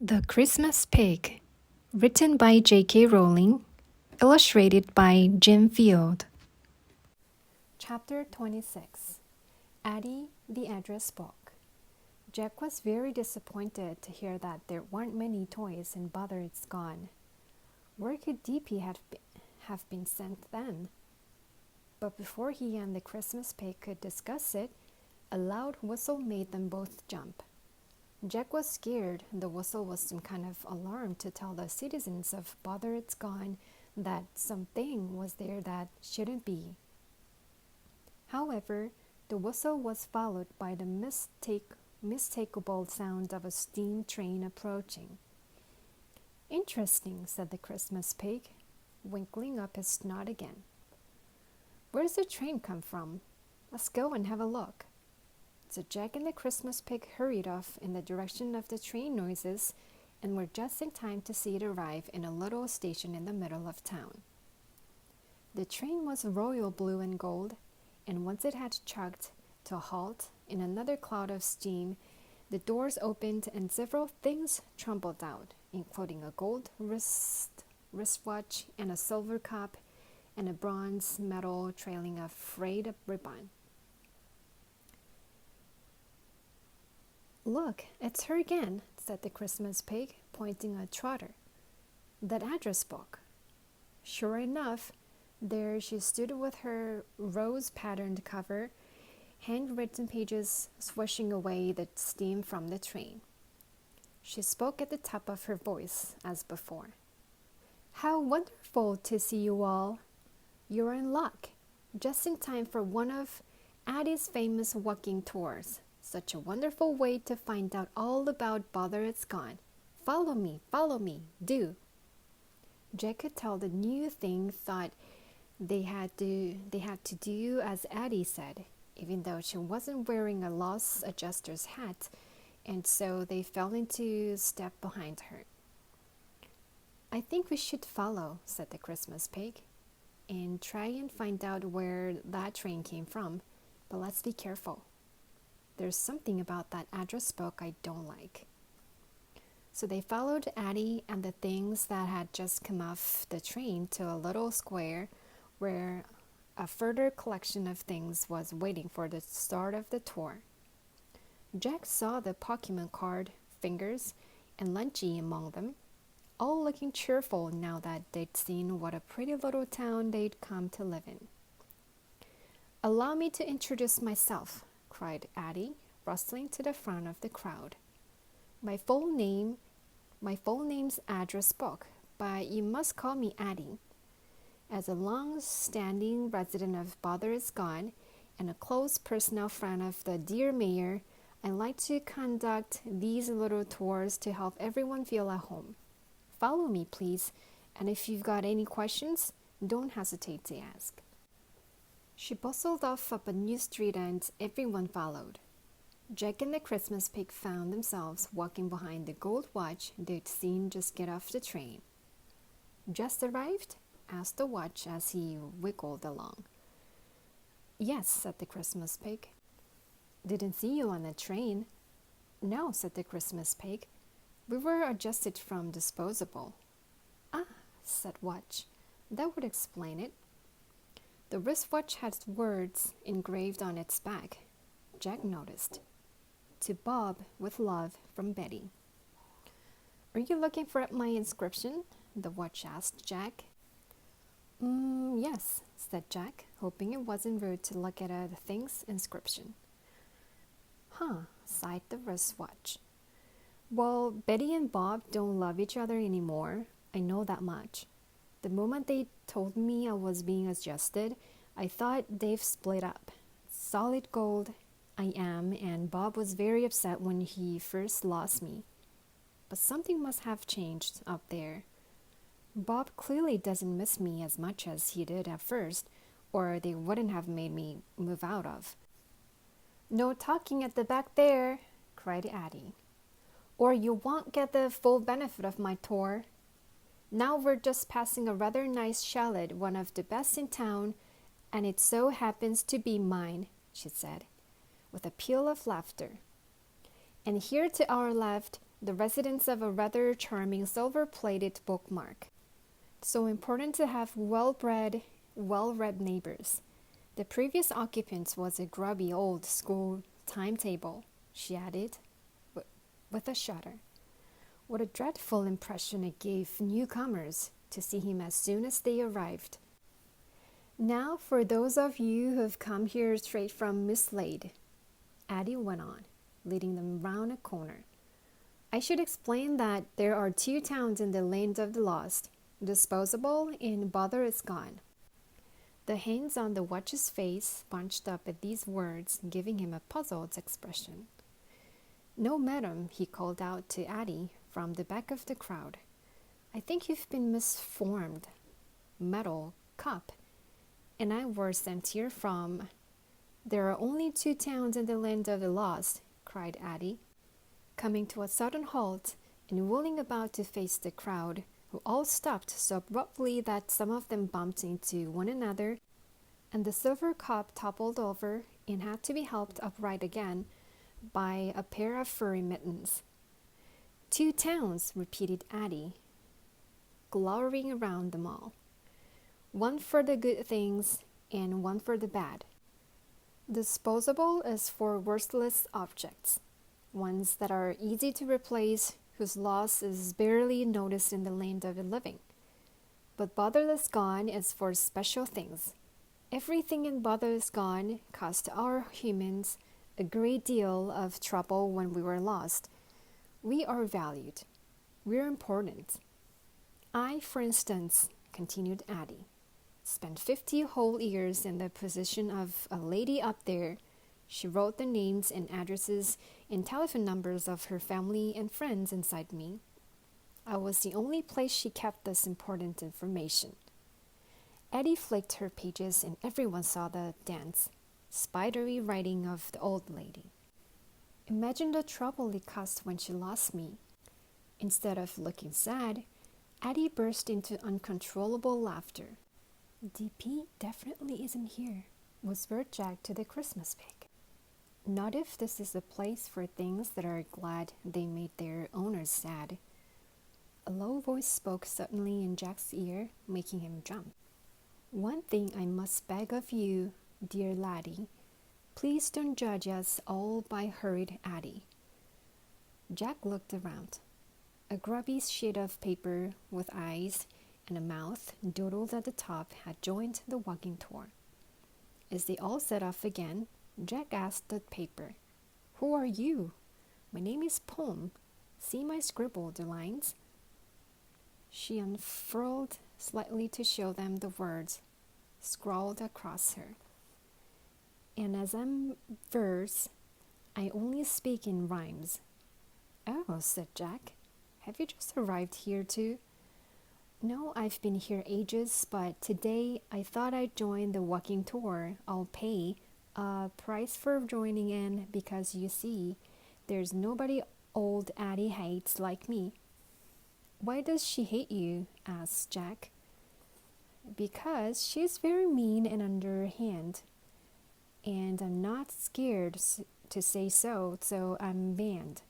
The Christmas Pig, written by J.K. Rowling, illustrated by Jim Field. Chapter 26. Addie, the Address Book. Jack was very disappointed to hear that there weren't many toys and Bother It's Gone. Where could DP have been sent then? But before he and the Christmas Pig could discuss it, a loud whistle made them both jump. Jack was scared. The whistle was some kind of alarm to tell the citizens of Bother It's Gone that something was there that shouldn't be. However, the whistle was followed by the mistakable sound of a steam train approaching. "Interesting," said the Christmas Pig, winkling up his snout again. "Where's the train come from? Let's go and have a look." So Jack and the Christmas Pig hurried off in the direction of the train noises and were just in time to see it arrive in a little station in the middle of town. The train was royal blue and gold, and once it had chugged to a halt in another cloud of steam, the doors opened and several things trundled out, including a gold wristwatch and a silver cup and a bronze medal trailing a frayed ribbon. "Look, it's her again," said the Christmas Pig, pointing at Trotter. "That address book." Sure enough, there she stood with her rose-patterned cover, handwritten pages swishing away the steam from the train. She spoke at the top of her voice, as before. "How wonderful to see you all! You're in luck, just in time for one of Addie's famous walking tours. Such a wonderful way to find out all about Bother It's Gone. Follow me, do." Jack could tell the new thing thought they had to do as Addie said, even though she wasn't wearing a loss adjuster's hat, and so they fell into step behind her. "I think we should follow," said the Christmas Pig, "and try and find out where that train came from, but let's be careful. There's something about that address book I don't like." So they followed Addie and the things that had just come off the train to a little square where a further collection of things was waiting for the start of the tour. Jack saw the Pokemon card, Fingers, and Lunchy among them, all looking cheerful now that they'd seen what a pretty little town they'd come to live in. "Allow me to introduce myself," cried Addie, rustling to the front of the crowd. My full name's Address Book, but you must call me Addie. As a long-standing resident of Bother It's Gone and a close personal friend of the dear mayor, I like to conduct these little tours to help everyone feel at home. Follow me, please, and if you've got any questions, don't hesitate to ask." She bustled off up a new street and everyone followed. Jack and the Christmas Pig found themselves walking behind the gold watch they'd seen just get off the train. "Just arrived?" asked the watch as he wiggled along. "Yes," said the Christmas Pig. "Didn't see you on the train." "No," said the Christmas Pig. "We were adjusted from disposable." "Ah," said Watch. "That would explain it." The wristwatch had words engraved on its back. Jack noticed. "To Bob, with love, from Betty." "Are you looking for my inscription?" the watch asked Jack. Yes," said Jack, hoping it wasn't rude to look at the thing's inscription. "Huh," sighed the wristwatch. "Well, Betty and Bob don't love each other anymore. I know that much. The moment they told me I was being adjusted, I thought they've split up. Solid gold, I am, and Bob was very upset when he first lost me. But something must have changed up there. Bob clearly doesn't miss me as much as he did at first, or they wouldn't have made me move out of." "No talking at the back there," cried Addie, "or you won't get the full benefit of my tour. Now we're just passing a rather nice chalet, one of the best in town, and it so happens to be mine," she said, with a peal of laughter. "And here to our left the residence of a rather charming silver-plated bookmark. So important to have well-bred, well-read neighbors. The previous occupant was a grubby old school timetable, she added, with a shudder. What a dreadful impression it gave newcomers to see him as soon as they arrived. Now, for those of you who have come here straight from Miss Slade, Addie went on, leading them round a corner. I should explain that there are 2 towns in the land of the lost, Disposable and Bother is Gone. The hands on the watch's face bunched up at these words, giving him a puzzled expression. No, madam, he called out to Addie from the back of the crowd. I think you've been misformed. Metal, cup. And I were sent here from... There are only 2 towns in the land of the lost, cried Addie, coming to a sudden halt and wheeling about to face the crowd, who all stopped so abruptly that some of them bumped into one another, and the silver cup toppled over and had to be helped upright again by a pair of furry mittens. 2 towns, repeated Addie, glowering around them all. 1 for the good things and 1 for the bad. Disposable is for worthless objects, ones that are easy to replace, whose loss is barely noticed in the land of the living. But Botherless Gone is for special things. Everything in Botherless Gone cost our humans a great deal of trouble when we were lost. We are valued. We're important. I, for instance, continued Addie, spent 50 whole years in the position of a lady up there. She wrote the names and addresses and telephone numbers of her family and friends inside me. I was the only place she kept this important information. Addie flicked her pages and everyone saw the dense, spidery writing of the old lady. Imagine the trouble it cost when she lost me. Instead of looking sad, Addie burst into uncontrollable laughter. DP definitely isn't here, whispered Jack to the Christmas pig. Not if this is a place for things that are glad they made their owners sad. A low voice spoke suddenly in Jack's ear, making him jump. One thing I must beg of you, dear laddie, please don't judge us all by hurried Addie. Jack looked around. A grubby sheet of paper with eyes and a mouth doodled at the top had joined the walking tour. As they all set off again, Jack asked the paper, Who are you? My name is Poem. See my scribbled lines? She unfurled slightly to show them the words scrawled across her. And as I'm verse, I only speak in rhymes. Oh, said Jack. Have you just arrived here too? No, I've been here ages, but today I thought I'd join the walking tour. I'll pay a price for joining in because you see, there's nobody old Addie hates like me. Why does she hate you? Asked Jack. Because she's very mean and underhand, and I'm not scared to say so I'm banned.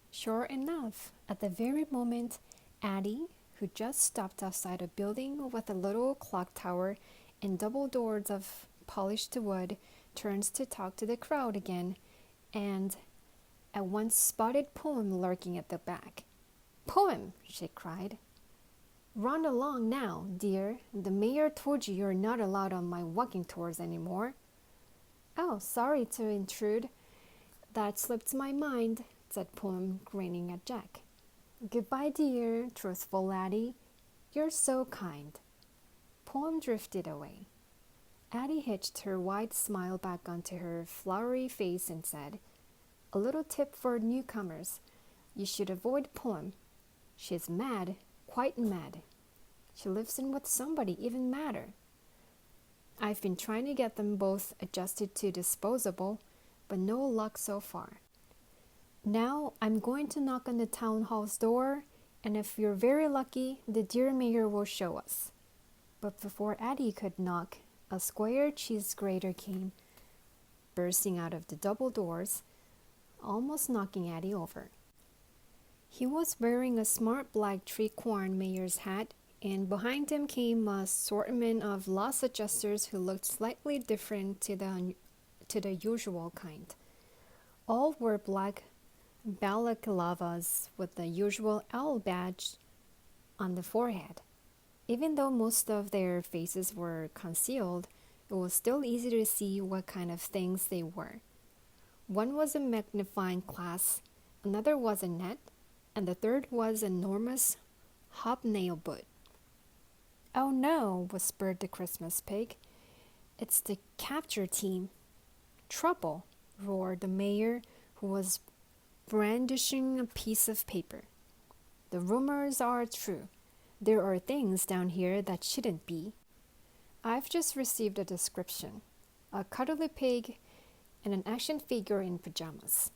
Sure enough, at the very moment, Addie, who just stopped outside a building with a little clock tower and double doors of polished wood, turns to talk to the crowd again, and at once spotted Poem lurking at the back. Poem, she cried. Run along now, dear. The mayor told you you're not allowed on my walking tours anymore. Oh, sorry to intrude. That slipped my mind, said Poem, grinning at Jack. Goodbye, dear, truthful laddie. You're so kind. Poem drifted away. Addie hitched her wide smile back onto her flowery face and said, A little tip for newcomers. You should avoid Poem. She's mad, quite mad. She lives in with somebody even madder. I've been trying to get them both adjusted to Disposable, but no luck so far. Now I'm going to knock on the town hall's door, and if you're very lucky, the dear mayor will show us. But before Addie could knock, a square cheese grater came, bursting out of the double doors, almost knocking Addie over. He was wearing a smart black tricorn mayor's hat, and behind him came a assortment of loss adjusters who looked slightly different to the usual kind. All wore black balaclavas with the usual owl badge on the forehead. Even though most of their faces were concealed, it was still easy to see what kind of things they were. One was a magnifying glass, another was a net, and the third was an enormous hobnail boot. "Oh no," whispered the Christmas pig. "It's the capture team." "Trouble," roared the mayor, who was brandishing a piece of paper. "The rumors are true. There are things down here that shouldn't be. I've just received a description. A cuddly pig and an action figure in pajamas.